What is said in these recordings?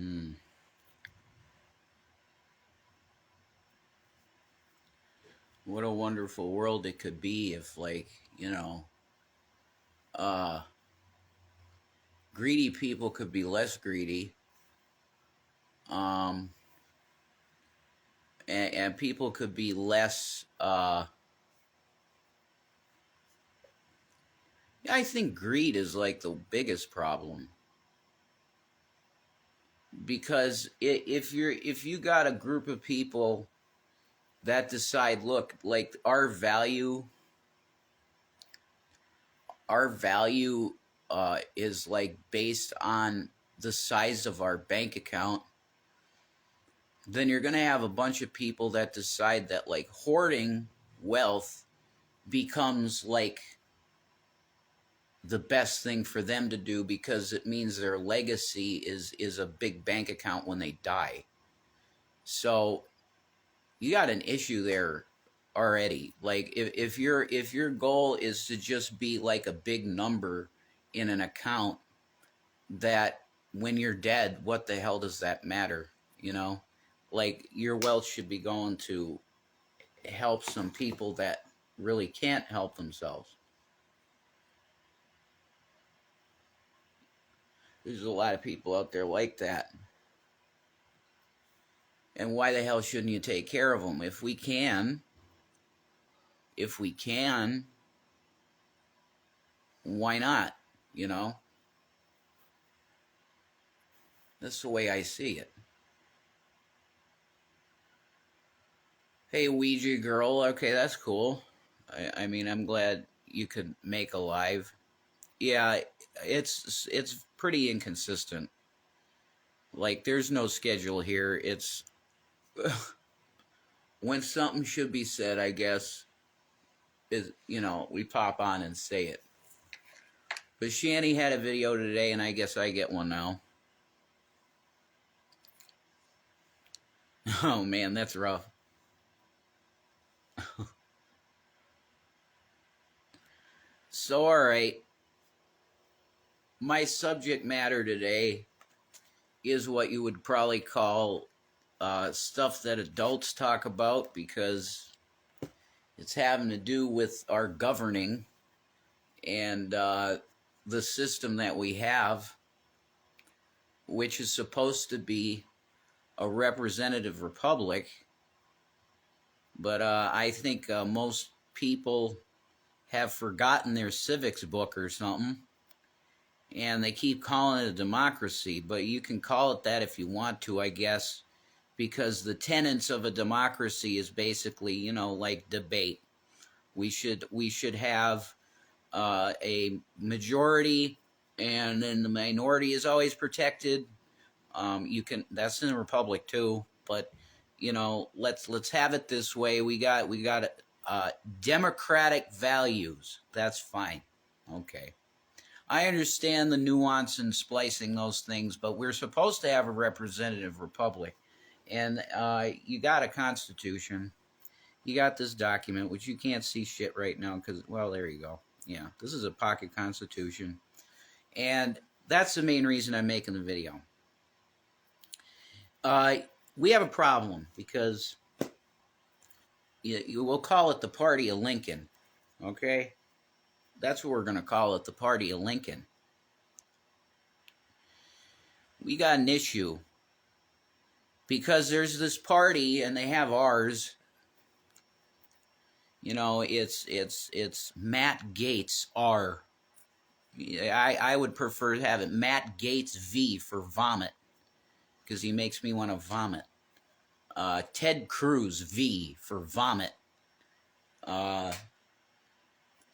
Mm. What a wonderful world it could be if, like, uh, greedy people could be less greedy, um, and people could be less. I think greed is like the biggest problem because if you got a group of people that decide, look, like our value is like based on the size of our bank account, then you're going to have a bunch of people that decide that like hoarding wealth becomes like the best thing for them to do because it means their legacy is a big bank account when they die. So you got an issue there already. Like if your goal is to just be like a big number in an account, that when you're dead, what the hell does that matter? Like your wealth should be going to help some people that really can't help themselves. There's a lot of people out there like that. And why the hell shouldn't you take care of them? If we can, why not? That's the way I see it. Hey, Ouija girl. Okay, that's cool. I mean, I'm glad you could make a live. Yeah, it's pretty inconsistent. Like, there's no schedule here. It's when something should be said, I guess, is, we pop on and say it. But Shanny had a video today, and I guess I get one now. Oh, man, that's rough. So, all right. My subject matter today is what you would probably call stuff that adults talk about, because it's having to do with our governing and the system that we have, which is supposed to be a representative republic. But I think most people have forgotten their civics book or something, and they keep calling it a democracy. But you can call it that if you want to, I guess, because the tenets of a democracy is basically, like debate. We should have a majority, and then the minority is always protected. That's in the republic too, but let's have it this way. We got democratic values. That's fine. Okay. I understand the nuance in splicing those things, but we're supposed to have a representative republic. And you got a constitution. You got this document, which you can't see shit right now because, well, there you go. Yeah, this is a pocket constitution. And that's the main reason I'm making the video. We have a problem because you will call it the party of Lincoln, okay? That's what we're going to call it, the party of Lincoln. We got an issue because there's this party and they have ours. It's Matt Gaetz R. I would prefer to have it Matt Gaetz V for vomit, because he makes me want to vomit. Ted Cruz V for vomit.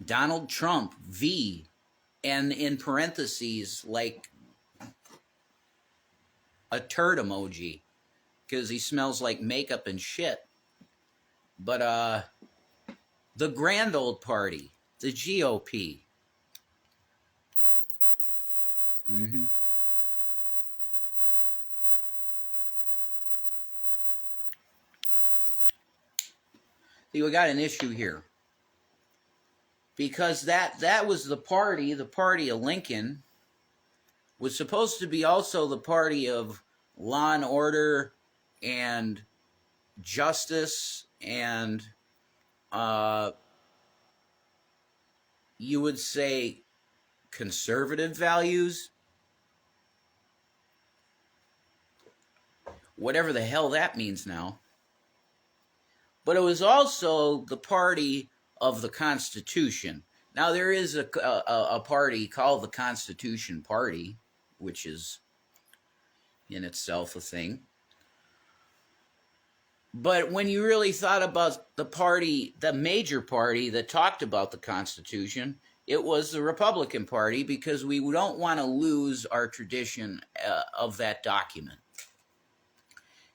Donald Trump V, and in parentheses, like a turd emoji, because he smells like makeup and shit. But the grand old party, the GOP. Mm-hmm. See, we got an issue here. Because that was the party of Lincoln, was supposed to be also the party of law and order and justice and you would say conservative values, whatever the hell that means now. But it was also the party of the Constitution. Now, there is a party called the Constitution Party, which is in itself a thing. But when you really thought about the party, the major party that talked about the Constitution, it was the Republican Party, because we don't want to lose our tradition of that document.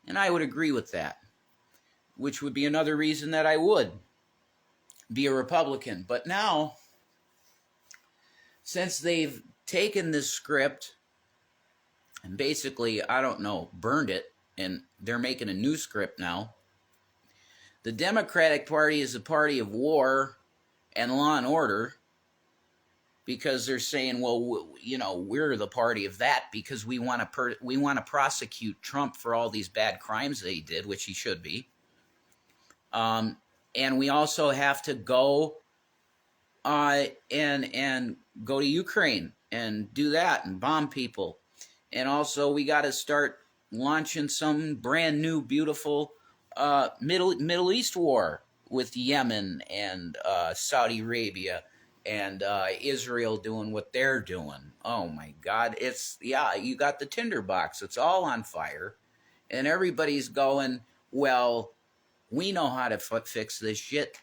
And I would agree with that, which would be another reason that I would be a Republican. But now, since they've taken this script and basically, I don't know, burned it, and they're making a new script now, the Democratic Party is a party of war and law and order, because they're saying, well, you know, we're the party of that because we want to prosecute Trump for all these bad crimes that he did, which he should be. And we also have to go and go to Ukraine and do that and bomb people. And also we got to start launching some brand new, beautiful Middle East war with Yemen and Saudi Arabia and Israel doing what they're doing. Oh my God. You got the tinderbox. It's all on fire. And everybody's going, well, we know how to fix this shit.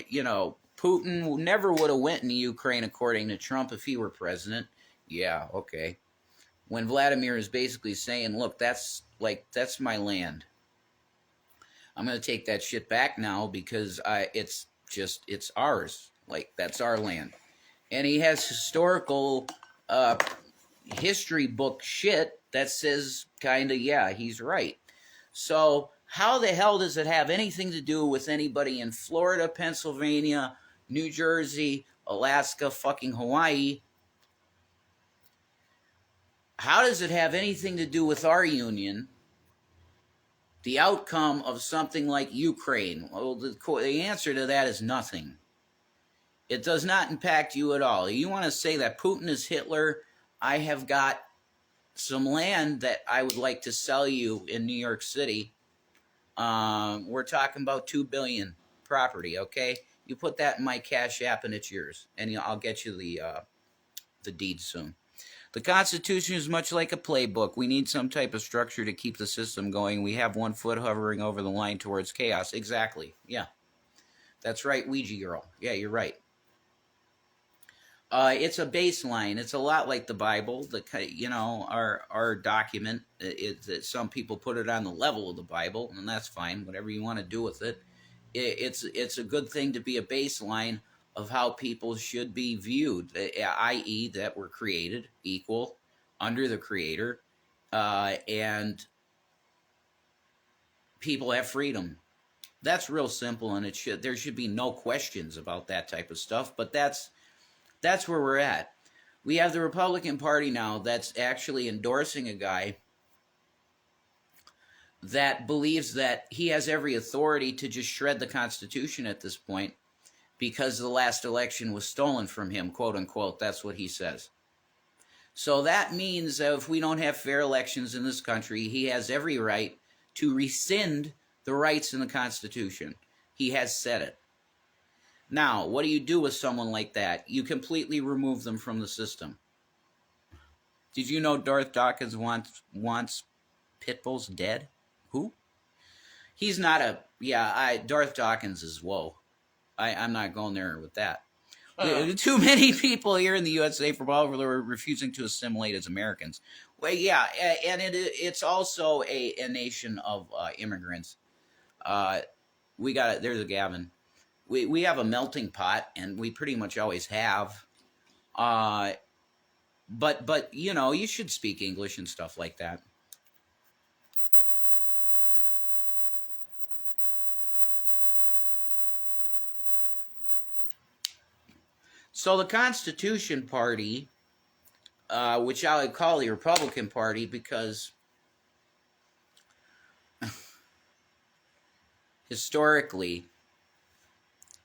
You know, Putin never would have went into Ukraine, according to Trump, if he were president. Yeah, okay. When Vladimir is basically saying, look, that's my land. I'm going to take that shit back now because it's ours. Like, that's our land. And he has historical history book shit that says kind of, yeah, he's right. So how the hell does it have anything to do with anybody in Florida, Pennsylvania, New Jersey, Alaska, fucking Hawaii? How does it have anything to do with our union? The outcome of something like Ukraine? Well, the answer to that is nothing. It does not impact you at all. You want to say that Putin is Hitler? I have got some land that I would like to sell you in New York City. We're talking about $2 billion property, okay? You put that in my Cash App and it's yours. And I'll get you the deed soon. The Constitution is much like a playbook. We need some type of structure to keep the system going. We have one foot hovering over the line towards chaos. Exactly. Yeah. That's right, Ouija girl. Yeah, you're right. It's a baseline. It's a lot like the Bible. Our document. Some people put it on the level of the Bible, and that's fine. Whatever you want to do with it. It's a good thing to be a baseline of how people should be viewed, i.e., that we're created equal under the Creator, and people have freedom. That's real simple, and there should be no questions about that type of stuff. But that's where we're at. We have the Republican Party now that's actually endorsing a guy that believes that he has every authority to just shred the Constitution at this point because the last election was stolen from him, quote unquote. That's what he says. So that means that if we don't have fair elections in this country, he has every right to rescind the rights in the Constitution. He has said it. Now, what do you do with someone like that? You completely remove them from the system. Did you know Darth Dawkins wants pit bulls dead? Who? He's not a... Yeah, Darth Dawkins is whoa. I'm not going there with that. Too many people here in the USA from all over are refusing to assimilate as Americans. Well, yeah, and it's also a nation of immigrants. There's a Gavin. We have a melting pot, and we pretty much always have. But you know, you should speak English and stuff like that. So the Constitution Party, which I would call the Republican Party, because historically,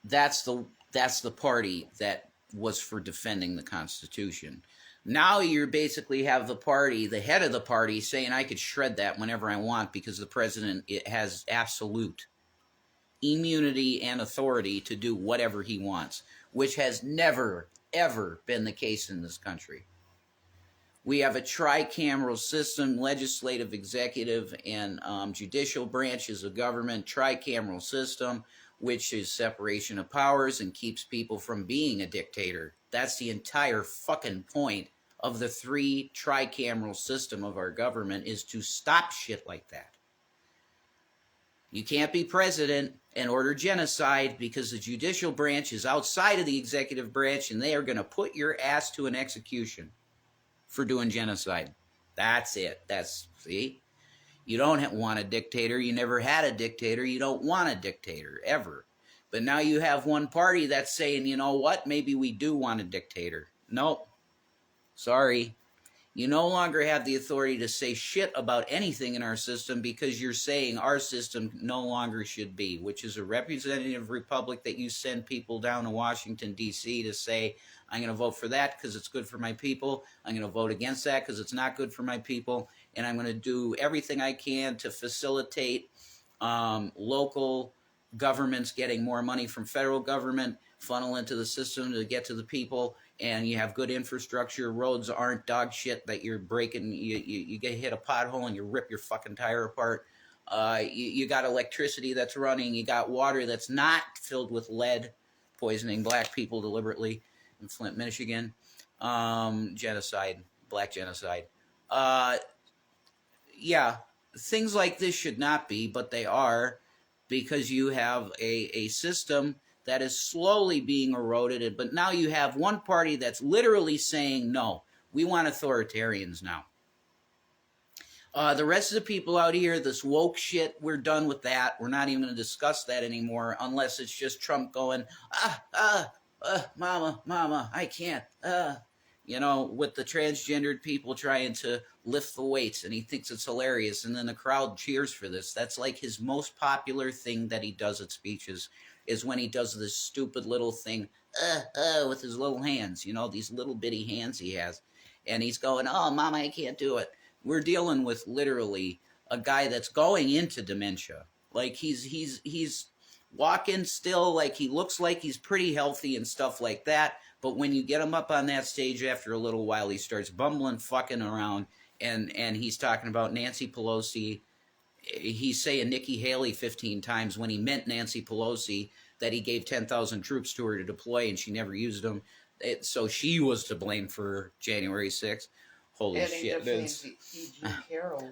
that's the party that was for defending the Constitution. Now you basically have the party, the head of the party, saying I could shred that whenever I want because the president has absolute immunity and authority to do whatever he wants, which has never, ever been the case in this country. We have a tricameral system, legislative, executive, and judicial branches of government, tricameral system, which is separation of powers and keeps people from being a dictator. That's the entire fucking point of the three tricameral system of our government, is to stop shit like that. You can't be president and order genocide because the judicial branch is outside of the executive branch and they are going to put your ass to an execution for doing genocide. That's it. See? You don't want a dictator. You never had a dictator. You don't want a dictator, ever. But now you have one party that's saying, you know what? Maybe we do want a dictator. Nope. Sorry. You no longer have the authority to say shit about anything in our system because you're saying our system no longer should be, which is a representative republic that you send people down to Washington, D.C. to say, I'm going to vote for that because it's good for my people. I'm going to vote against that because it's not good for my people. And I'm going to do everything I can to facilitate local governments getting more money from federal government, funnel into the system to get to the people. And you have good infrastructure. Roads aren't dog shit that you're breaking. You get hit a pothole and you rip your fucking tire apart. You got electricity that's running. You got water that's not filled with lead, poisoning black people deliberately in Flint, Michigan. Genocide, black genocide. Yeah, things like this should not be, but they are, because you have a system that is slowly being eroded. But now you have one party that's literally saying, no, we want authoritarians now. The rest of the people out here, this woke shit, we're done with that. We're not even going to discuss that anymore unless it's just Trump going, mama, I can't. You know, with the transgendered people trying to lift the weights, and he thinks it's hilarious, and then the crowd cheers for this. That's like his most popular thing that he does at speeches, is when he does this stupid little thing, with his little hands, you know, these little bitty hands he has. And he's going, oh, mama, I can't do it. We're dealing with literally a guy that's going into dementia. Like he's walking still, like he looks like he's pretty healthy and stuff like that. But when you get him up on that stage after a little while, he starts bumbling, fucking around, and he's talking about Nancy Pelosi. He's saying Nikki Haley 15 times when he meant Nancy Pelosi, that he gave 10,000 troops to her to deploy and she never used them. So she was to blame for January 6th. Holy shit.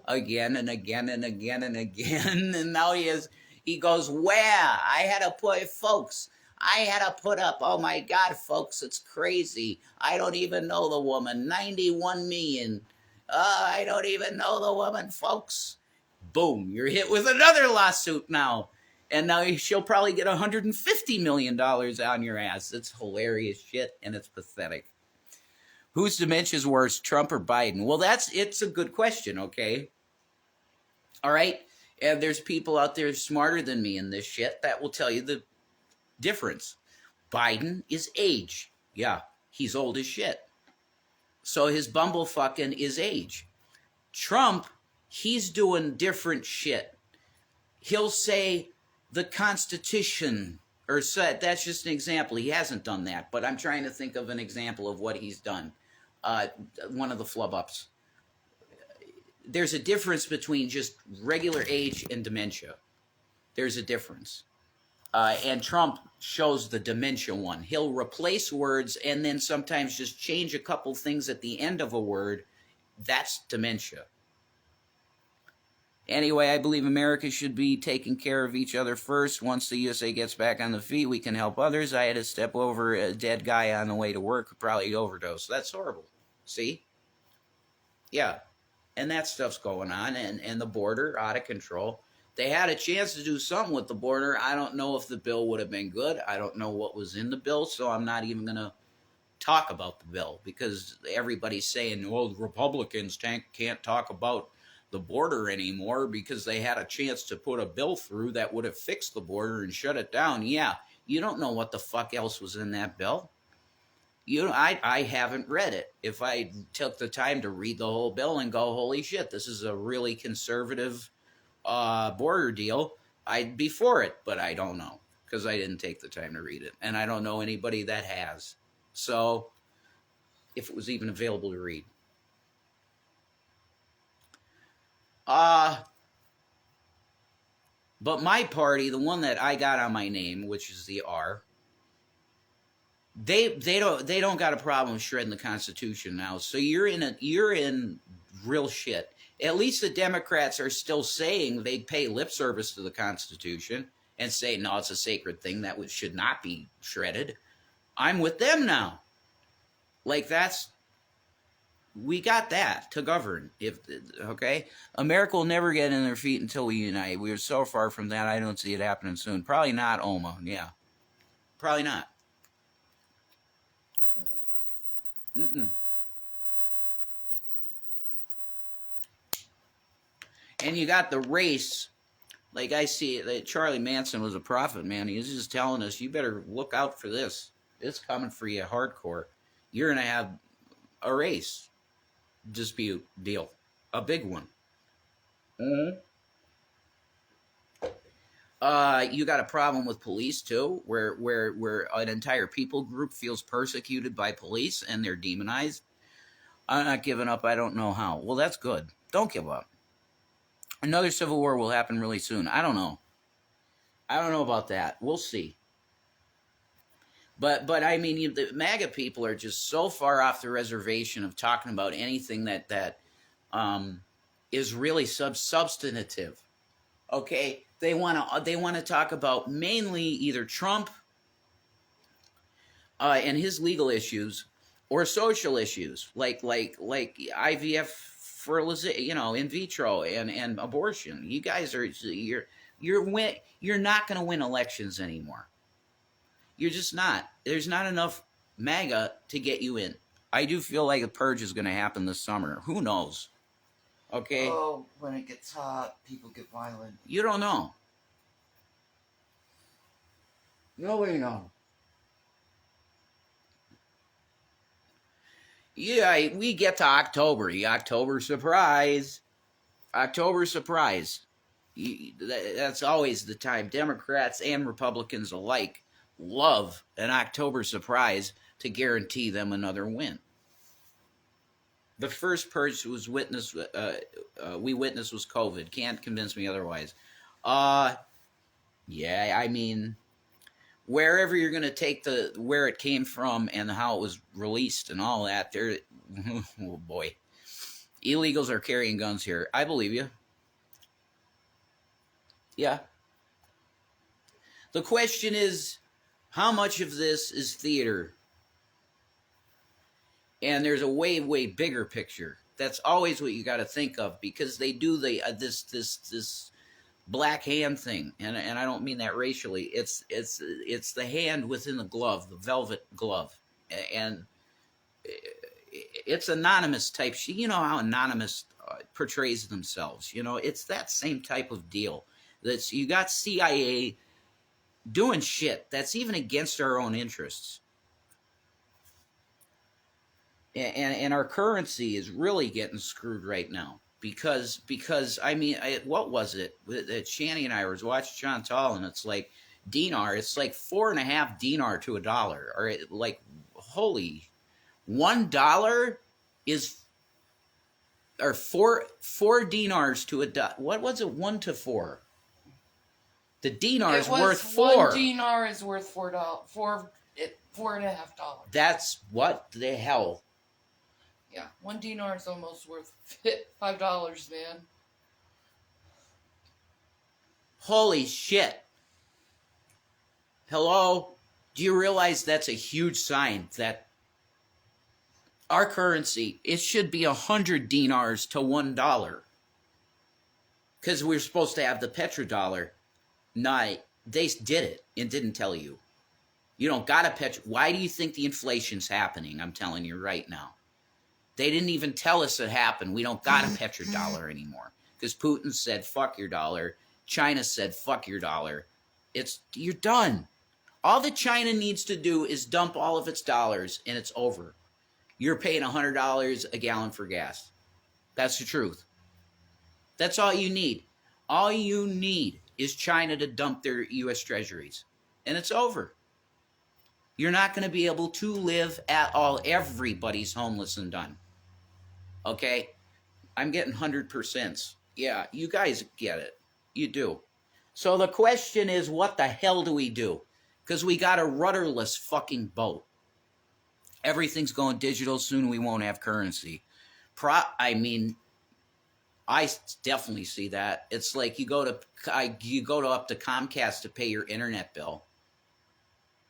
Again and again and again and again. And now he goes, where? I had to put, folks, I had to put up, oh my God, folks, it's crazy. I don't even know the woman. 91 million. I don't even know the woman, folks. Boom, you're hit with another lawsuit now. And now she'll probably get $150 million on your ass. It's hilarious shit, and it's pathetic. Whose dementia's worse, Trump or Biden? Well, it's a good question, okay? All right? And there's people out there smarter than me in this shit that will tell you the difference. Biden is age. Yeah, he's old as shit. So his bumblefucking is age. Trump, he's doing different shit. He'll say the Constitution, or said, that's just an example. He hasn't done that, but I'm trying to think of an example of what he's done. One of the flub-ups. There's a difference between just regular age and dementia. There's a difference. And Trump shows the dementia one. He'll replace words and then sometimes just change a couple things at the end of a word. That's dementia. Anyway, I believe America should be taking care of each other first. Once the USA gets back on the feet, we can help others. I had to step over a dead guy on the way to work, probably overdose. That's horrible. See? Yeah. And that stuff's going on, and the border out of control. They had a chance to do something with the border. I don't know if the bill would have been good. I don't know what was in the bill, so I'm not even going to talk about the bill, because everybody's saying, well, Republicans can't talk about the border anymore because they had a chance to put a bill through that would have fixed the border and shut it down. Yeah, you don't know what the fuck else was in that bill. I haven't read it. If I took the time to read the whole bill and go, holy shit, this is a really conservative border deal, I'd be for it, but I don't know because I didn't take the time to read it, and I don't know anybody that has. So, if it was even available to read. But my party, the one that I got on my name, which is the R, they don't got a problem shredding the Constitution now. So you're in real shit. At least the Democrats are still saying they pay lip service to the Constitution and say, no, it's a sacred thing that should not be shredded. I'm with them now. Like we got that to govern. Okay? America will never get in their feet until we unite. We are so far from that, I don't see it happening soon. Probably not, Oma. Yeah. Probably not. Mm-mm. And you got the race. Like I see it, Charlie Manson was a prophet, man. He was just telling us, you better look out for this. It's coming for you hardcore. You're going to have a race dispute deal. A big one. Mm-hmm. You got a problem with police too, where an entire people group feels persecuted by police and they're demonized. I'm not giving up. I don't know how. Well, that's good. Don't give up. Another civil war will happen really soon. I don't know. I don't know about that. We'll see. But I mean, the MAGA people are just so far off the reservation of talking about anything that is really substantive. Okay, they want to talk about mainly either Trump and his legal issues or social issues like IVF fertilization, in vitro and abortion. You guys are you're not going to win elections anymore. You're just not. There's not enough MAGA to get you in. I do feel like a purge is going to happen this summer. Who knows? Okay. Oh, when it gets hot, people get violent. You don't know. Nobody knows. Yeah, we get to October. The October surprise. October surprise. That's always the time. Democrats and Republicans alike love an October surprise to guarantee them another win. The first purge we witnessed was COVID. Can't convince me otherwise. Yeah, I mean, wherever you're going to take where it came from and how it was released and all that, oh boy. Illegals are carrying guns here. I believe you. Yeah. The question is, how much of this is theater? And there's a way, way bigger picture. That's always what you got to think of, because they do this black hand thing, and I don't mean that racially. It's the hand within the glove, the velvet glove, and it's anonymous type. You know how Anonymous portrays themselves. It's that same type of deal. You got CIA doing shit that's even against our own interests. And our currency is really getting screwed right now because I mean, what was it that Shanny and I was watching Chantal, and it's like dinar. It's like 4.5 dinar to a dollar, or like holy, $1 is, or four dinars to a dollar. What was it? 1 to 4. The dinar is worth 4. 1 dinar is worth $4.5. That's what the hell. Yeah, 1 dinar is almost worth $5, man. Holy shit. Hello? Do you realize that's a huge sign that our currency, it should be 100 dinars to $1. Because we're supposed to have the petrodollar. No, they did it and didn't tell you. You don't got a petro. Why do you think the inflation's happening? I'm telling you right now. They didn't even tell us it happened. We don't got a petrodollar anymore. because Putin said, fuck your dollar. China said, fuck your dollar. You're done. All that China needs to do is dump all of its dollars, and it's over. You're paying $100 a gallon for gas. That's the truth. That's all you need. All you need is China to dump their U.S. treasuries, and it's over. You're not going to be able to live at all. Everybody's homeless and done. Okay? I'm getting 100%. Yeah, you guys get it. You do. So the question is, what the hell do we do? Because we got a rudderless fucking boat. Everything's going digital. Soon we won't have currency. I definitely see that. It's like you go up to Comcast to pay your internet bill,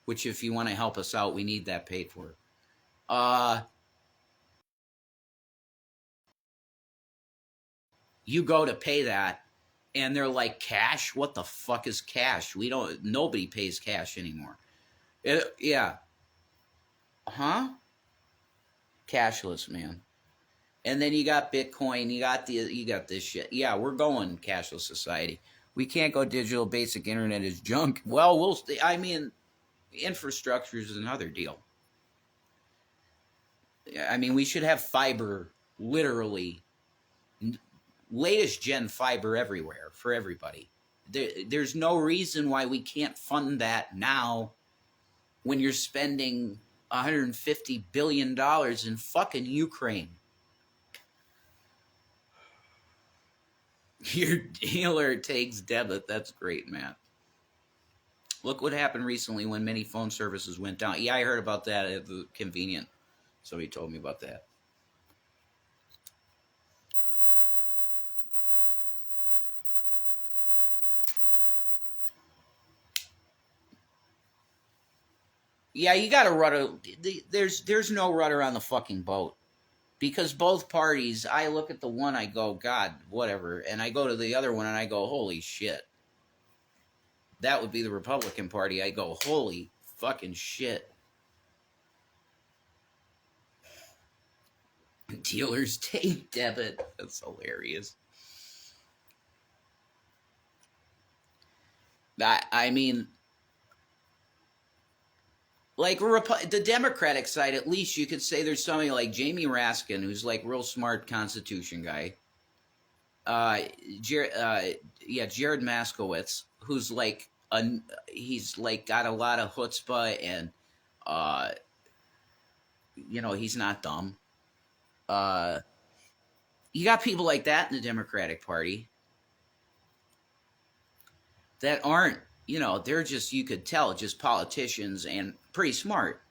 which if you want to help us out, we need that paid for. You go to pay that, and they're like, cash? What the fuck is cash? Nobody pays cash anymore. Yeah. Huh? Cashless, man. And then you got Bitcoin, you got this shit. Yeah, we're going cashless society. We can't go digital. Basic internet is junk. Well, infrastructure is another deal. I mean, we should have fiber, literally, latest gen fiber everywhere for everybody. There's no reason why we can't fund that now when you're spending $150 billion in fucking Ukraine. Your dealer takes debit. That's great, Matt. Look what happened recently when many phone services went down. Yeah, I heard about that at the convenient. Somebody told me about that. Yeah, you got to rudder. There's no rudder on the fucking boat. Because both parties, I look at the one, I go, God, whatever. And I go to the other one and I go, holy shit. That would be the Republican Party. I go, holy fucking shit. Dealers take debit. That's hilarious. I mean, like the Democratic side, at least you could say there's somebody like Jamie Raskin, who's like real smart Constitution guy. Jared Maskowitz, who's like he's like got a lot of chutzpah and he's not dumb. You got people like that in the Democratic Party that aren't, they're just, you could tell, just politicians and pretty smart.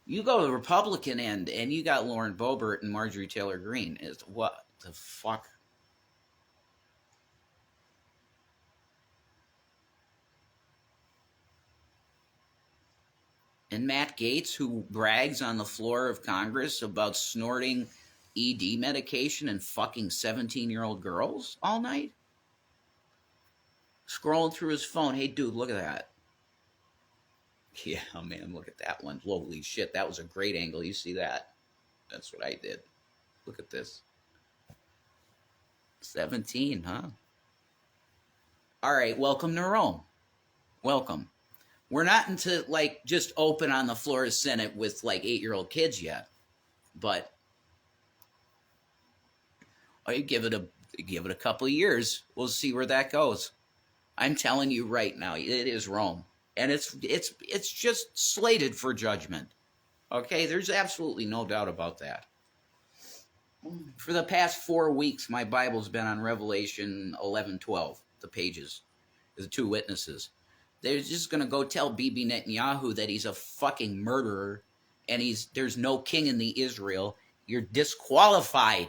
You go to the Republican end and you got Lauren Boebert and Marjorie Taylor Greene. What the fuck? And Matt Gaetz, who brags on the floor of Congress about snorting ED medication and fucking 17-year-old girls all night? Scrolling through his phone. Hey, dude, look at that. Yeah, man, look at that one. Holy shit, that was a great angle. You see that? That's what I did. Look at this. 17, huh? All right, welcome to Rome. Welcome. We're not into, like, just open on the floor of Senate with, like, 8-year-old kids yet. But you give it a couple of years. We'll see where that goes. I'm telling you right now, it is Rome. And it's just slated for judgment. Okay? There's absolutely no doubt about that. For the past 4 weeks, my Bible's been on Revelation 11:12, the pages, the 2 witnesses. They're just going to go tell Bibi Netanyahu that he's a fucking murderer and there's no king in the Israel. You're disqualified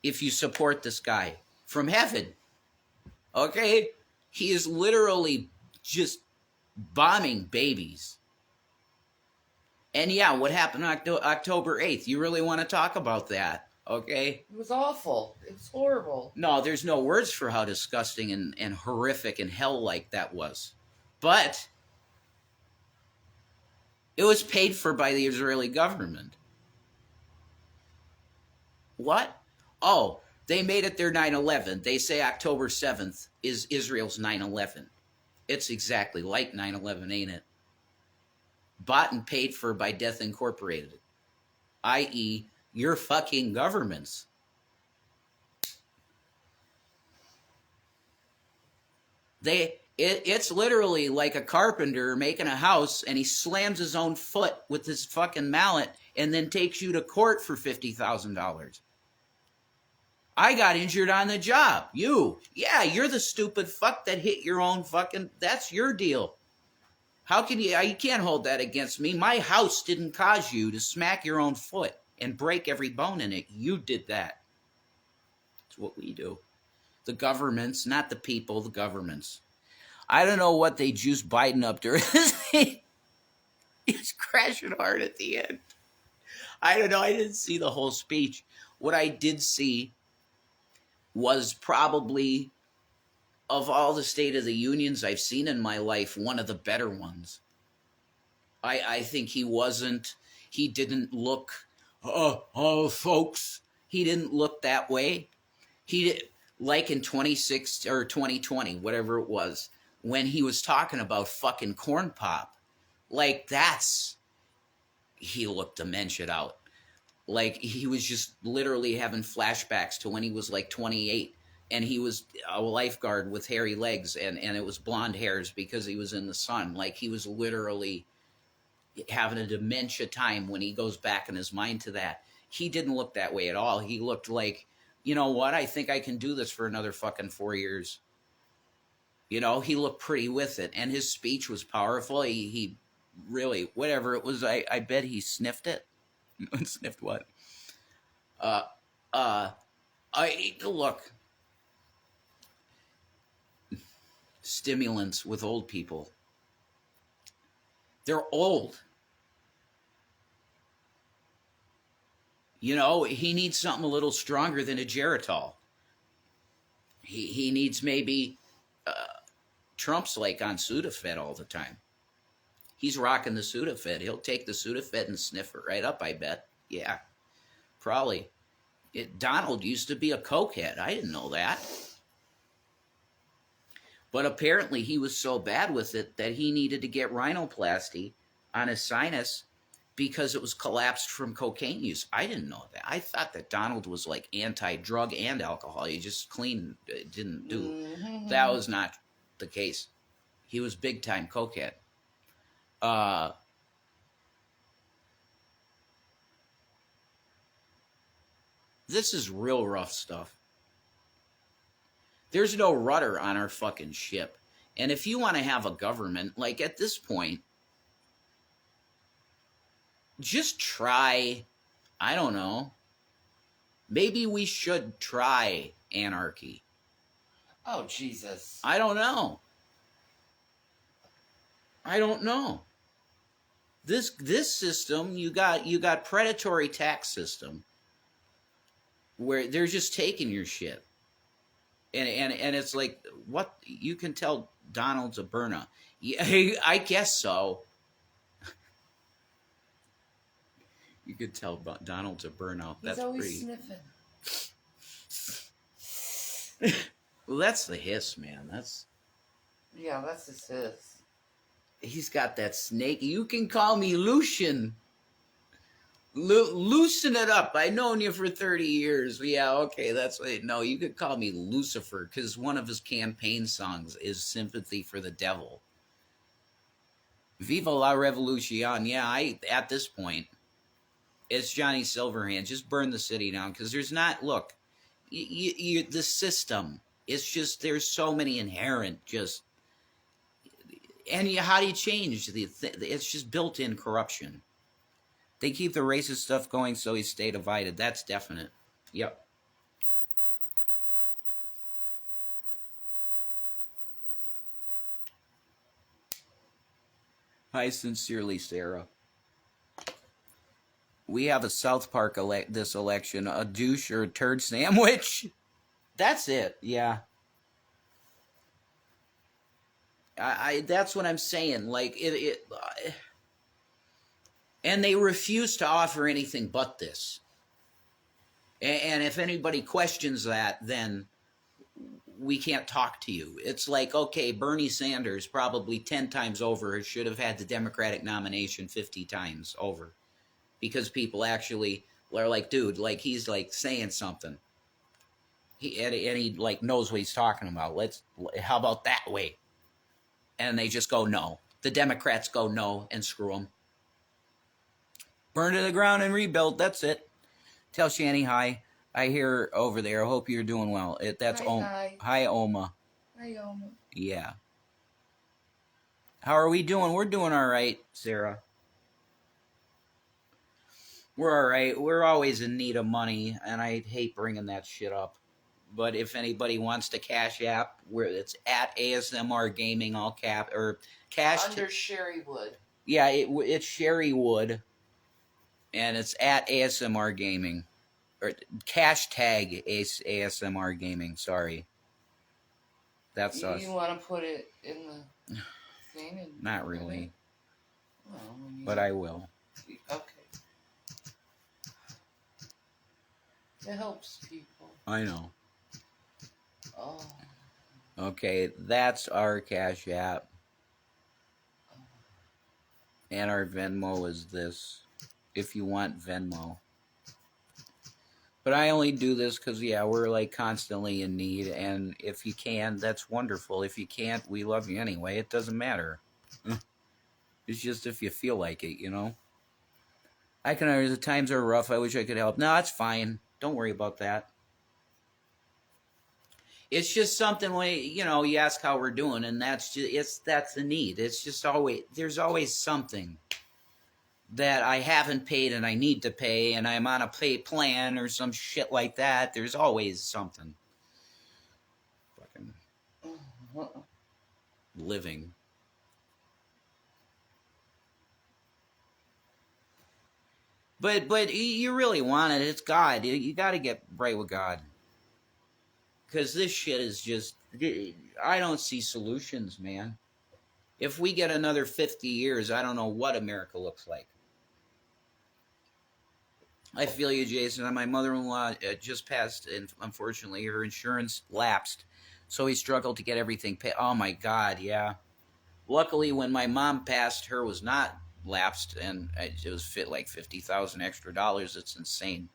if you support this guy from heaven. Okay? He is literally just bombing babies. And yeah, what happened on October 8th? You really want to talk about that, okay? It was awful. It was horrible. No, there's no words for how disgusting and horrific and hell-like that was. But it was paid for by the Israeli government. What? Oh, They made it their 9/11. They say October 7th is Israel's 9/11. It's exactly like 9/11, ain't it? Bought and paid for by Death Incorporated, i.e., your fucking governments. It's literally like a carpenter making a house and he slams his own foot with his fucking mallet and then takes you to court for $50,000. I got injured on the job. Yeah, you're the stupid fuck that hit your own fucking, that's your deal. How can you can't hold that against me. My house didn't cause you to smack your own foot and break every bone in it. You did that. That's what we do. The governments, not the people, the governments. I don't know what they juiced Biden up during this thing. He's crashing hard at the end. I don't know. I didn't see the whole speech. What I did see was probably, of all the State of the Unions I've seen in my life, one of the better ones. I think he didn't look, folks. He didn't look that way. He did, like in 26 or 2020, whatever it was, when he was talking about fucking corn pop. Like he looked dementia out. Like he was just literally having flashbacks to when he was like 28 and he was a lifeguard with hairy legs and it was blonde hairs because he was in the sun. Like he was literally having a dementia time when he goes back in his mind to that. He didn't look that way at all. He looked like, you know what? I think I can do this for another fucking 4 years. You know, he looked pretty with it and his speech was powerful. He really, whatever it was, I bet he sniffed it. Sniffed what? Look, stimulants with old people. They're old. You know, he needs something a little stronger than a Geritol. He needs maybe Trump's like on Sudafed all the time. He's rocking the Sudafed. He'll take the Sudafed and sniff it right up, I bet. Yeah, probably. Donald used to be a cokehead. I didn't know that. But apparently he was so bad with it that he needed to get rhinoplasty on his sinus because it was collapsed from cocaine use. I didn't know that. I thought that Donald was like anti-drug and alcohol. He just didn't do. Mm-hmm. That was not the case. He was big-time cokehead. This is real rough stuff. There's no rudder on our fucking ship. And if you want to have a government, like at this point, just try, I don't know, maybe we should try anarchy. Oh, Jesus. I don't know. This system, you got predatory tax system where they're just taking your shit. And it's like, what? You can tell Donald's a burner. Yeah, I guess so. You could tell Donald's a burnout. That's always pretty. Sniffing. Well, that's the hiss, man. That's his hiss. He's got that snake. You can call me Lucian. Loosen it up. I've known you for 30 years. Yeah, okay, that's what. No, you could call me Lucifer because one of his campaign songs is Sympathy for the Devil. Viva la Revolution. Yeah, at this point, it's Johnny Silverhand. Just burn the city down because there's not, look, the system, it's just, there's so many inherent just, and how do you change? It's just built-in corruption. They keep the racist stuff going so he stay divided. That's definite. Yep. Hi, sincerely, Sarah. We have a South Park this election. A douche or a turd sandwich? That's it. Yeah. That's what I'm saying. Like, and they refuse to offer anything but this. And if anybody questions that, then we can't talk to you. It's like, okay, Bernie Sanders probably 10 times over should have had the Democratic nomination 50 times over, because people actually are like, dude, like he's like saying something. And he like knows what he's talking about. How about that way? And they just go no. The Democrats go no and screw them. Burn to the ground and rebuild. That's it. Tell Shanny hi. I hear over there. I hope you're doing well. That's Hi. Hi, Oma. Hi, Oma. Yeah. How are we doing? We're doing all right, Sarah. We're all right. We're always in need of money, and I hate bringing that shit up. But if anybody wants to Cash App, it's at ASMR Gaming, all cap or cash under Sherry Wood. Yeah, it's Sherry Wood, and it's at ASMR Gaming, or cash tag ASMR Gaming. Sorry, that's us. You want to put it in the thing? Not really, well, but I will. Okay. It helps people. I know. Oh. Okay, that's our Cash App. And our Venmo is this, if you want Venmo. But I only do this because, yeah, we're like constantly in need. And if you can, that's wonderful. If you can't, we love you anyway. It doesn't matter. It's just if you feel like it, you know. I can understand the times are rough. I wish I could help. No, it's fine. Don't worry about that. It's just something like, you know, you ask how we're doing, and that's the need. It's just there's always something that I haven't paid and I need to pay, and I'm on a pay plan or some shit like that. There's always something. Fucking living. But you really want it. It's God. You got to get right with God. Because this shit is just, I don't see solutions, man. If we get another 50 years, I don't know what America looks like. I feel you, Jason. My mother-in-law just passed, and unfortunately, her insurance lapsed. So we struggled to get everything paid. Oh, my God, yeah. Luckily, when my mom passed, her was not lapsed, and it was like $50,000 extra dollars. It's insane.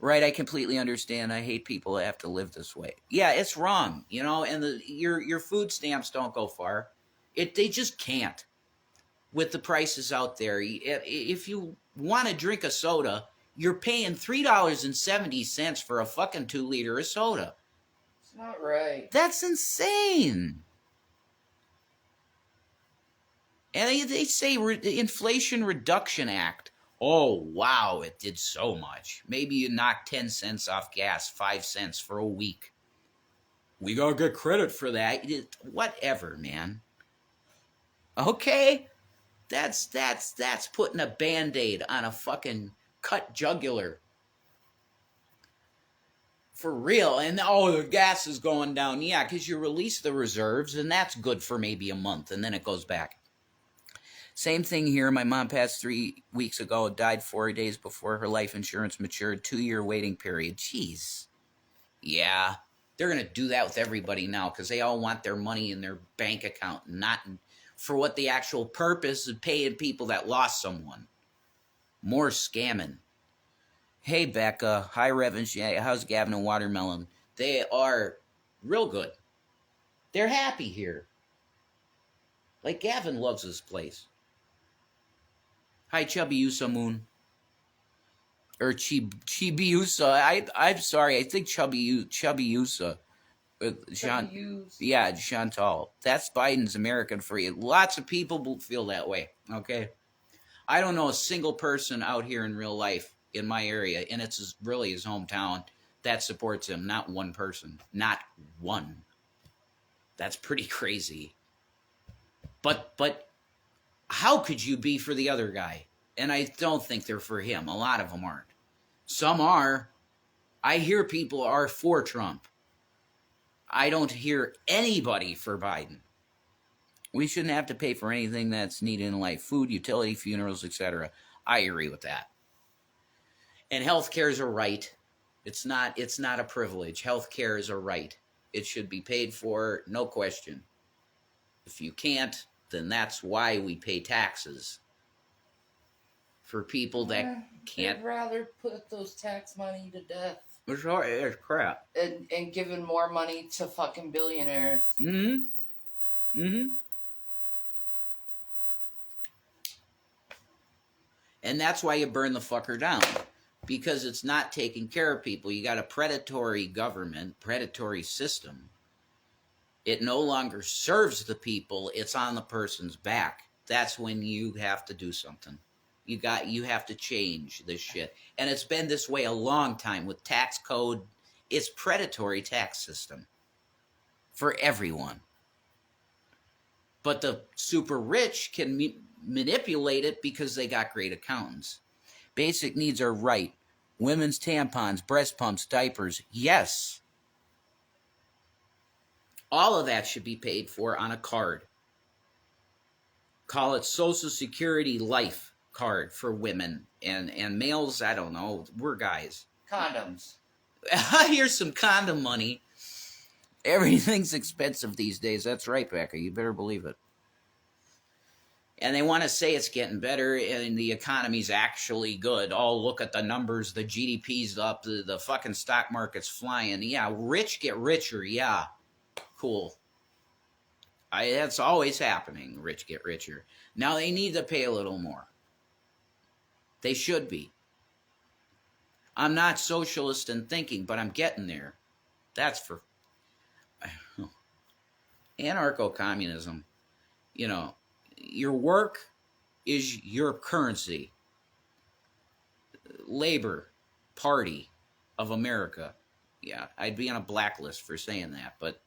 Right, I completely understand. I hate people that have to live this way. Yeah, it's wrong, you know, and your food stamps don't go far. They just can't with the prices out there. If you want to drink a soda, you're paying $3.70 for a fucking 2-liter of soda. It's not right. That's insane. And they say the Inflation Reduction Act. Oh, wow, it did so much. Maybe you knocked 10 cents off gas, 5 cents for a week. We gotta get credit for that. Whatever, man. Okay? That's putting a Band-Aid on a fucking cut jugular. For real. And, the gas is going down. Yeah, because you release the reserves, and that's good for maybe a month, and then it goes back. Same thing here. My mom passed 3 weeks ago, died 4 days before her life insurance matured. 2-year waiting period. Jeez. Yeah. They're going to do that with everybody now because they all want their money in their bank account, not for what the actual purpose of paying people that lost someone. More scamming. Hey, Becca. Hi, Rev and Shay. How's Gavin and Watermelon? They are real good. They're happy here. Like, Gavin loves this place. Hi, Chubby Usa Moon. Or Chibi Usa. I'm sorry. I think Chubby Usa. Yeah, Chantal. That's Biden's American for you. Lots of people feel that way. Okay. I don't know a single person out here in real life in my area, and it's really his hometown, that supports him. Not one person. Not one. That's pretty crazy. But how could you be for the other guy? And I don't think they're for him. A lot of them aren't. Some are. I hear people are for Trump. I don't hear anybody for Biden. We shouldn't have to pay for anything that's needed in life. Food, utility, funerals, etc. I agree with that. And health care is a right. It's not a privilege. Health care is a right. It should be paid for, no question. If you can't, then that's why we pay taxes. For people that can't. I'd rather put those tax money to death. It's crap. And giving more money to fucking billionaires. Mm-hmm. Mm-hmm. And that's why you burn the fucker down. Because it's not taking care of people. You got a predatory government, predatory system. It no longer serves the people. It's on the person's back. That's when you have to do something. You have to change this shit. And it's been this way a long time with tax code. It's predatory tax system for everyone. But the super rich can manipulate it because they got great accountants. Basic needs are right. Women's tampons, breast pumps, diapers, yes. All of that should be paid for on a card. Call it Social Security Life card for women. And males, I don't know, we're guys. Condoms. Here's some condom money. Everything's expensive these days. That's right, Becca. You better believe it. And they want to say it's getting better and the economy's actually good. Oh, look at the numbers. The GDP's up. The fucking stock market's flying. Yeah, rich get richer. Yeah, cool. That's always happening. Rich get richer. Now they need to pay a little more. They should be. I'm not socialist in thinking, but I'm getting there. That's for anarcho-communism. You know, your work is your currency. Labor Party of America. Yeah, I'd be on a blacklist for saying that, but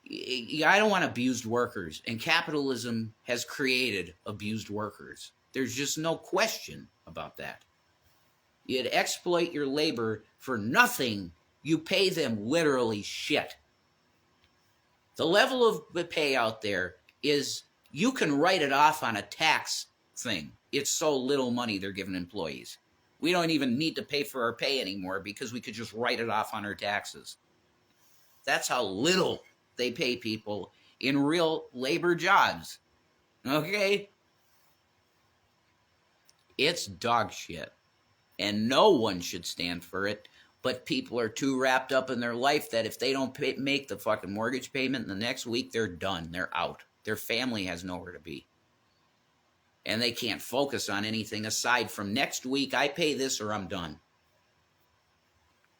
I don't want abused workers, and capitalism has created abused workers. There's just no question about that. You'd exploit your labor for nothing. You pay them literally shit. The level of the pay out there is you can write it off on a tax thing. It's so little money they're giving employees. We don't even need to pay for our pay anymore because we could just write it off on our taxes. That's how little they pay people in real labor jobs. Okay? It's dog shit. And no one should stand for it. But people are too wrapped up in their life that if they don't make the fucking mortgage payment the next week, they're done. They're out. Their family has nowhere to be. And they can't focus on anything aside from next week, I pay this or I'm done.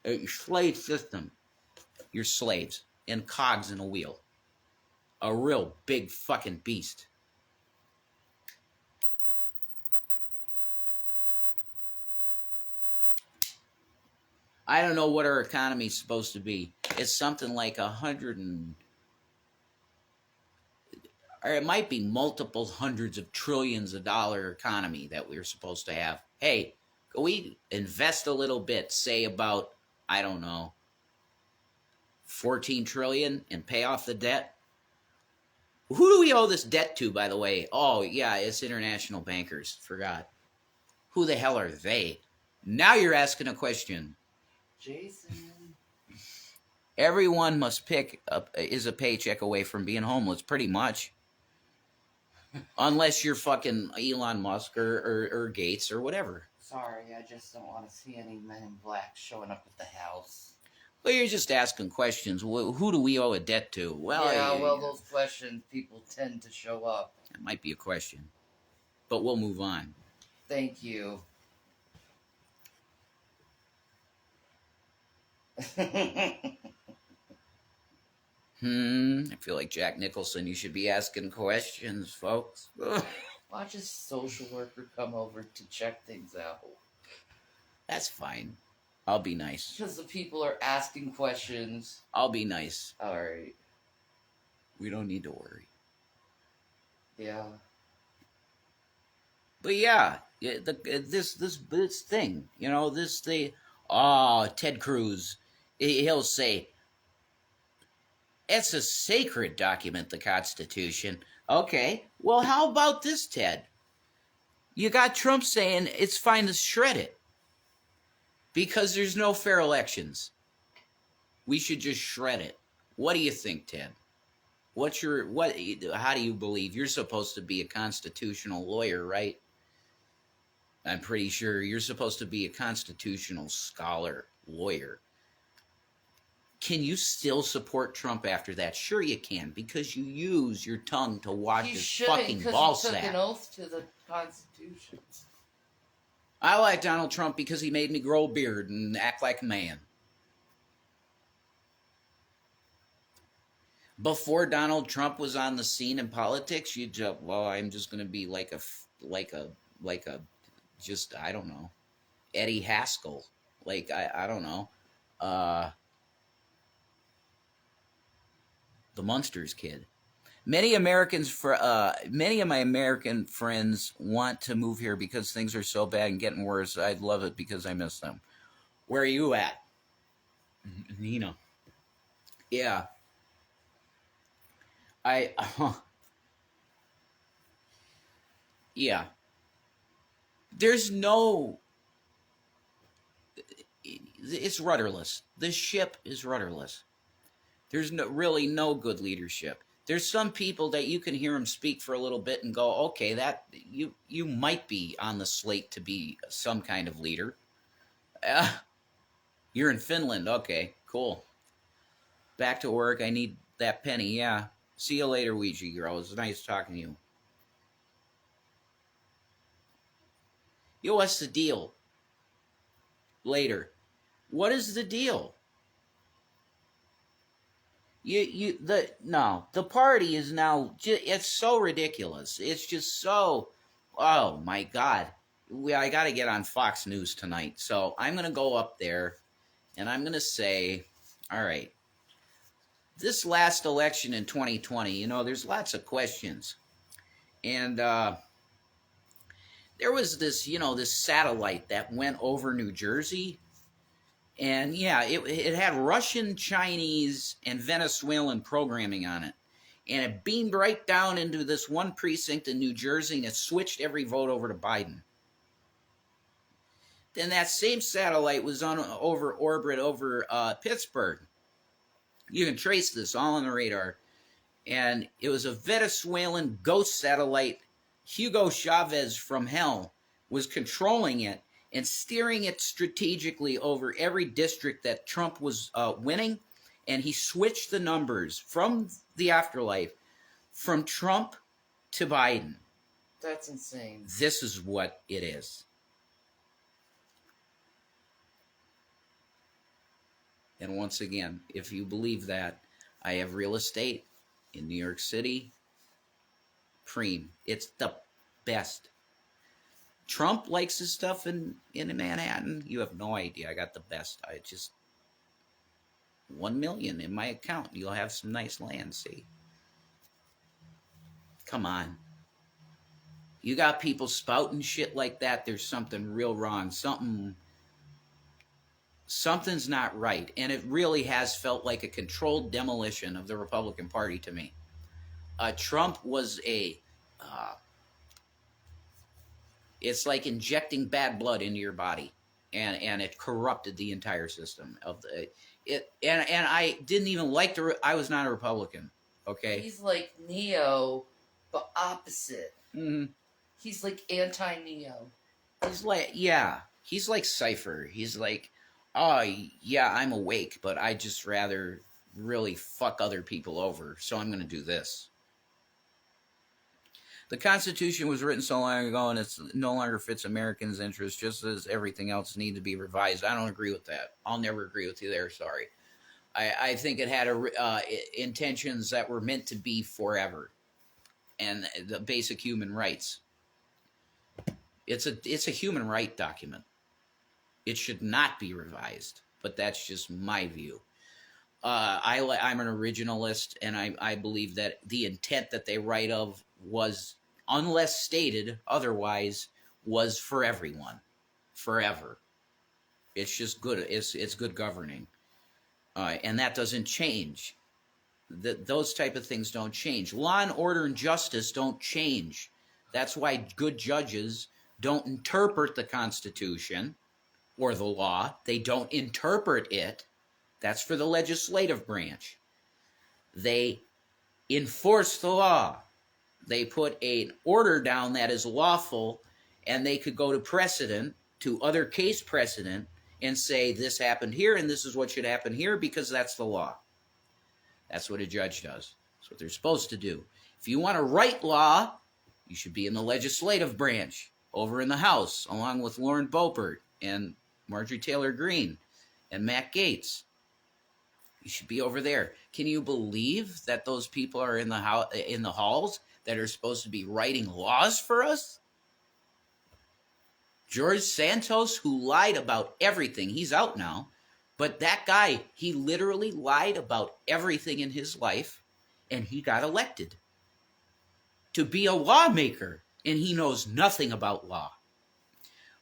A slave system. You're slaves and cogs in a wheel. A real big fucking beast. I don't know what our economy's supposed to be. It's something like 100 and... or it might be multiple hundreds of trillions of dollar economy that we're supposed to have. Hey, can we invest a little bit, say about, I don't know, 14 trillion and pay off the debt? Who do we owe this debt to, by the way? Oh, yeah, it's international bankers. Forgot. Who the hell are they? Now you're asking a question. Jason. Everyone must is a paycheck away from being homeless, pretty much. Unless you're fucking Elon Musk or Gates or whatever. Sorry, I just don't want to see any men in black showing up at the house. Well, you're just asking questions. Who do we owe a debt to? Well, yeah, those questions, people tend to show up. That might be a question. But we'll move on. Thank you. I feel like Jack Nicholson. You should be asking questions, folks. Watch a social worker come over to check things out. That's fine. I'll be nice. Because the people are asking questions. I'll be nice. Alright. We don't need to worry. Yeah. But yeah, this thing, you know, Ted Cruz, he'll say, it's a sacred document, the Constitution. Okay, well, how about this, Ted? You got Trump saying it's fine to shred it. Because there's no fair elections. We should just shred it. What do you think, Ted? How do you believe? You're supposed to be a constitutional lawyer, right? I'm pretty sure you're supposed to be a constitutional scholar, lawyer. Can you still support Trump after that? Sure you can, because you use your tongue to wash his fucking ball he took sack. an oath to the Constitution. I like Donald Trump because he made me grow a beard and act like a man. Before Donald Trump was on the scene in politics, you just, well, I'm just going to be like a, just, I don't know, Eddie Haskell. Like, I don't know. The Munsters kid. Many of my American friends want to move here because things are so bad and getting worse. I'd love it because I miss them. Where are you at? Nina. Yeah. Yeah. There's no, it's rudderless. The ship is rudderless. There's really no good leadership. There's some people that you can hear them speak for a little bit and go, okay, that you might be on the slate to be some kind of leader. You're in Finland. Okay, cool. Back to work. I need that penny. Yeah. See you later, Ouija girl. It was nice talking to you. Yo, what's the deal? Later. What is the deal? The party is now, it's so ridiculous. It's just so, oh my God. I got to get on Fox News tonight. So I'm going to go up there and I'm going to say, all right, this last election in 2020, there's lots of questions. And there was this, this satellite that went over New Jersey. And yeah, it had Russian, Chinese, and Venezuelan programming on it. And it beamed right down into this one precinct in New Jersey, and it switched every vote over to Biden. Then that same satellite was on orbit over Pittsburgh. You can trace this all on the radar. And it was a Venezuelan ghost satellite. Hugo Chavez from hell was controlling it and steering it strategically over every district that Trump was winning. And he switched the numbers from the afterlife from Trump to Biden. That's insane. This is what it is. And once again, if you believe that, I have real estate in New York City. Preem. It's the best. Trump likes his stuff in Manhattan. You have no idea. I got the best. I just 1 million in my account. You'll have some nice land, see? Come on. You got people spouting shit like that, there's something real wrong. Something's not right. And it really has felt like a controlled demolition of the Republican Party to me. Trump was it's like injecting bad blood into your body, and it corrupted the entire system of it. And I didn't even like I was not a Republican. Okay, he's like Neo, but opposite. Mm-hmm. He's like anti-Neo. He's like Cypher. He's like, oh yeah, I'm awake, but I just rather really fuck other people over, so I'm going to do this. The Constitution was written so long ago, and it no longer fits Americans' interests, just as everything else needs to be revised. I don't agree with that. I'll never agree with you there, sorry. I think it had intentions that were meant to be forever, and the basic human rights. It's a human right document. It should not be revised, but that's just my view. I'm an originalist, and I believe that the intent that they write of was, unless stated otherwise, was for everyone, forever. It's just good. It's good governing, and that doesn't change. Those type of things don't change. Law and order and justice don't change. That's why good judges don't interpret the Constitution. or the law. They don't interpret it. That's for the legislative branch. They enforce the law. They put an order down that is lawful, and they could go to precedent, to other case precedent, and say this happened here and this is what should happen here because that's the law. That's what a judge does. That's what they're supposed to do. If you want to write law, you should be in the legislative branch, over in the House, along with Lauren Boebert and Marjorie Taylor Greene and Matt Gaetz. You should be over there. Can you believe that those people are in the halls that are supposed to be writing laws for us? George Santos, who lied about everything, he's out now, but that guy, he literally lied about everything in his life, and he got elected to be a lawmaker, and he knows nothing about law.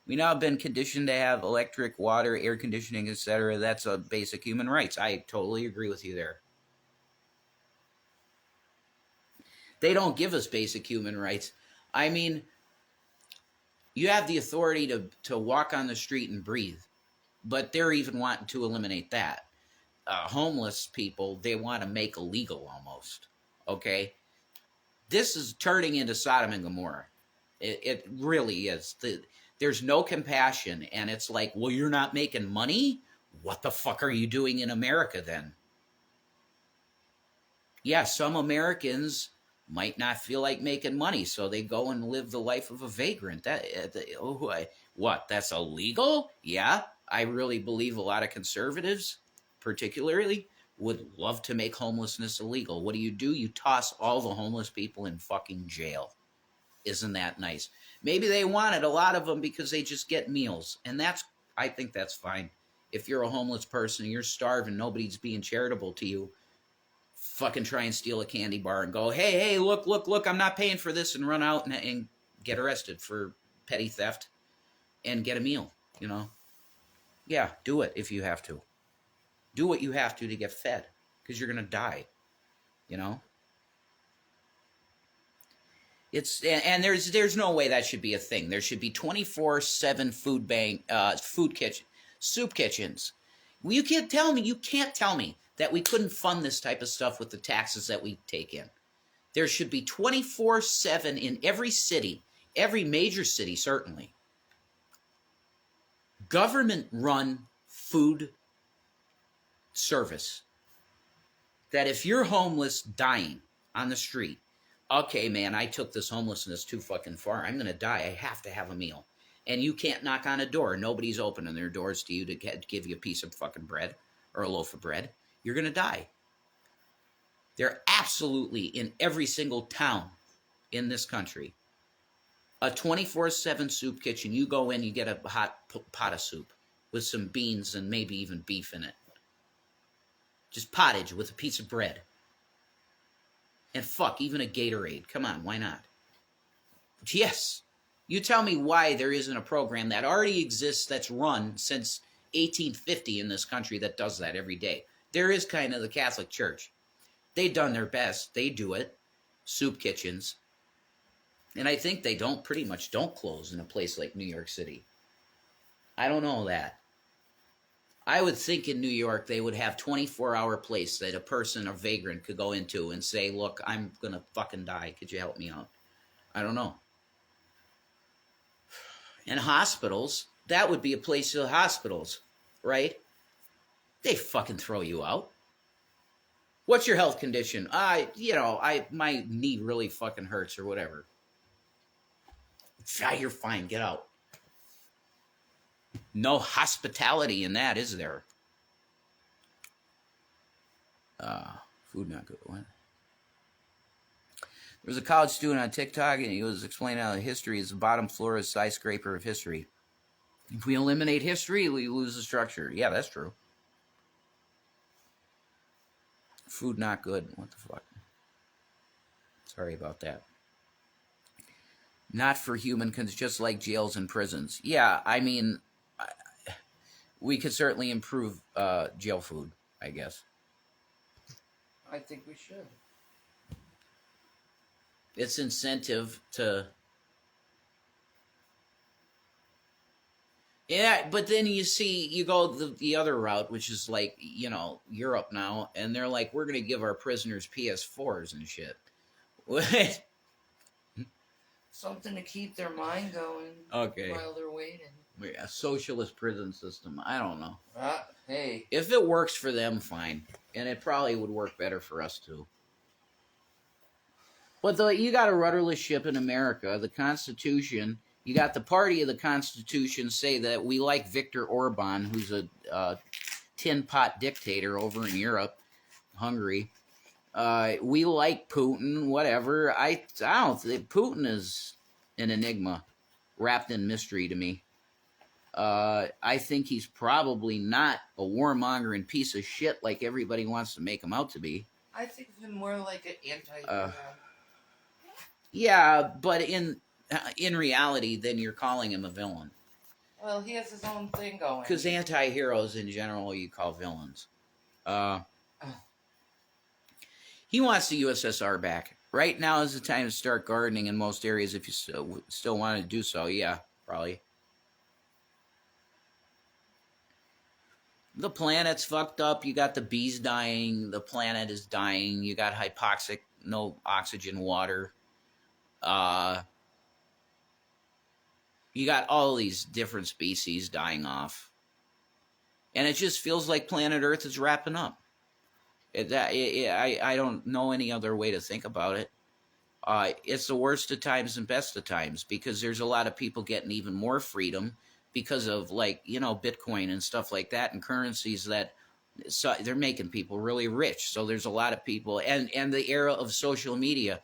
We now have been conditioned to have electric, water, air conditioning, etc. That's a basic human rights. I totally agree with you there. They don't give us basic human rights. I mean, you have the authority to walk on the street and breathe, but they're even wanting to eliminate that. Homeless people, they want to make illegal almost, okay? This is turning into Sodom and Gomorrah. It really is. There's no compassion, and it's like, well, you're not making money? What the fuck are you doing in America then? Yeah, some Americans might not feel like making money, so they go and live the life of a vagrant. What? That's illegal? Yeah, I really believe a lot of conservatives, particularly, would love to make homelessness illegal. What do? You toss all the homeless people in fucking jail. Isn't that nice? Maybe they wanted a lot of them because they just get meals, and I think that's fine. If you're a homeless person and you're starving, nobody's being charitable to you, fucking try and steal a candy bar and go, hey, look, I'm not paying for this, and run out and get arrested for petty theft and get a meal, you know? Yeah, do it if you have to. Do what you have to get fed, because you're going to die, you know? There's no way that should be a thing. There should be 24/7 soup kitchens. Well, you can't tell me that we couldn't fund this type of stuff with the taxes that we take in. There should be 24/7 in every city, every major city certainly. Government-run food service. That if you're homeless, dying on the street, okay, man, I took this homelessness too fucking far. I'm going to die. I have to have a meal. And you can't knock on a door. Nobody's opening their doors to you to give you a piece of fucking bread or a loaf of bread. You're going to die. They're absolutely in every single town in this country. A 24/7 soup kitchen. You go in, you get a hot pot of soup with some beans and maybe even beef in it. Just pottage with a piece of bread. And fuck, even a Gatorade. Come on, why not? Yes. You tell me why there isn't a program that already exists that's run since 1850 in this country that does that every day. There is kind of the Catholic Church. They've done their best. They do it. Soup kitchens. And I think they pretty much don't close in a place like New York City. I don't know that. I would think in New York they would have 24-hour place that a person, a vagrant, could go into and say, look, I'm going to fucking die. Could you help me out? I don't know. And hospitals, that would be a place of hospitals, right? They fucking throw you out. What's your health condition? My knee really fucking hurts or whatever. You're fine. Get out. No hospitality in that, is there? Food not good. What? There was a college student on TikTok, and he was explaining how history is the bottom floor of the skyscraper of history. If we eliminate history, we lose the structure. Yeah, that's true. Food not good. What the fuck? Sorry about that. Not for human, just like jails and prisons. Yeah, I mean, we could certainly improve jail food, I guess. I think we should. It's incentive to Yeah, but then you go the other route, which is like, Europe now, and they're like, we're going to give our prisoners PS4s and shit. What? Something to keep their mind going Okay. while they're waiting. A socialist prison system. I don't know. Hey. If it works for them, fine. And it probably would work better for us, too. But you got a rudderless ship in America. The Constitution, you got the party of the Constitution say that we like Viktor Orban, who's a tin pot dictator over in Europe, Hungary. We like Putin, whatever. I don't think Putin is an enigma wrapped in mystery to me. I think he's probably not a warmongering piece of shit like everybody wants to make him out to be. I think of him more like an anti-hero. Yeah, but in reality, then you're calling him a villain. Well, he has his own thing going. Because anti-heroes in general you call villains. He wants the USSR back. Right now is the time to start gardening in most areas if you still want to do so. Yeah, probably. The planet's fucked up. You got the bees dying. The planet is dying. You got hypoxic, no oxygen water. You got all these different species dying off. And it just feels like planet Earth is wrapping up. I don't know any other way to think about it. It's the worst of times and best of times because there's a lot of people getting even more freedom because of Bitcoin and stuff like that and currencies that they're making people really rich. So there's a lot of people and the era of social media.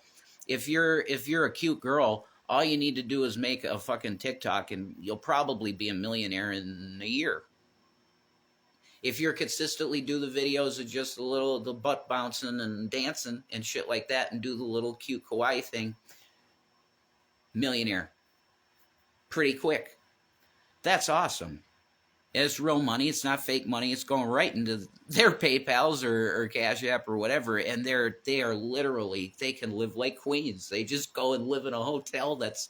If you're a cute girl, all you need to do is make a fucking TikTok and you'll probably be a millionaire in a year. If you're consistently do the videos of just the butt bouncing and dancing and shit like that and do the little cute kawaii thing, millionaire. Pretty quick. That's awesome. It's real money. It's not fake money. It's going right into their PayPals or Cash App or whatever. And they are literally, they can live like queens. They just go and live in a hotel that's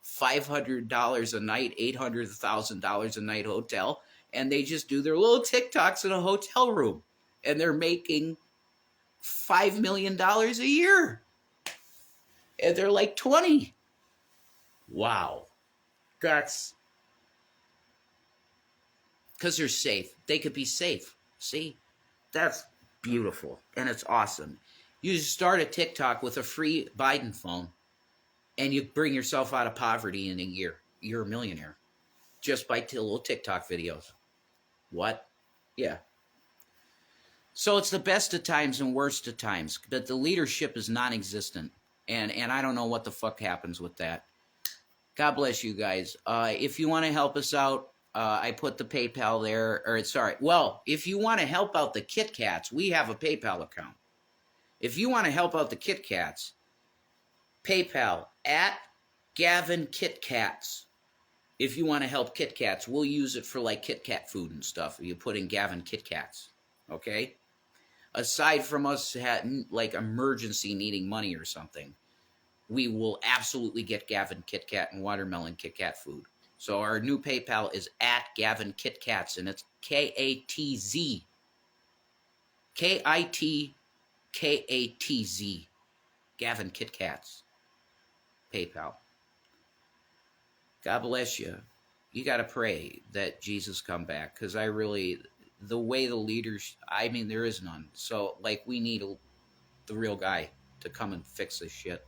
$500 a night, $800,000 a night hotel. And they just do their little TikToks in a hotel room. And they're making $5 million a year. And they're like 20. Wow. That's... because they're safe. They could be safe. See? That's beautiful. And it's awesome. You just start a TikTok with a free Biden phone. And you bring yourself out of poverty in a year. You're a millionaire. Just by little TikTok videos. What? Yeah. So it's the best of times and worst of times. But the leadership is non-existent. And I don't know what the fuck happens with that. God bless you guys. If you want to help us out, I put the PayPal there. Well, if you want to help out the Kit Kats, we have a PayPal account. If you want to help out the Kit Kats, PayPal at Gavin Kit Kats. If you want to help Kit Kats, we'll use it for like Kit Kat food and stuff. You put in Gavin Kit Kats, okay? Aside from us like emergency needing money or something, we will absolutely get Gavin Kit Kat and watermelon Kit Kat food. So our new PayPal is at Gavin Kit Kats, and it's KATZ. KITKATZ. Gavin Kit Kats. PayPal. God bless you. You got to pray that Jesus come back, because the way the leaders, there is none. So, we need the real guy to come and fix this shit.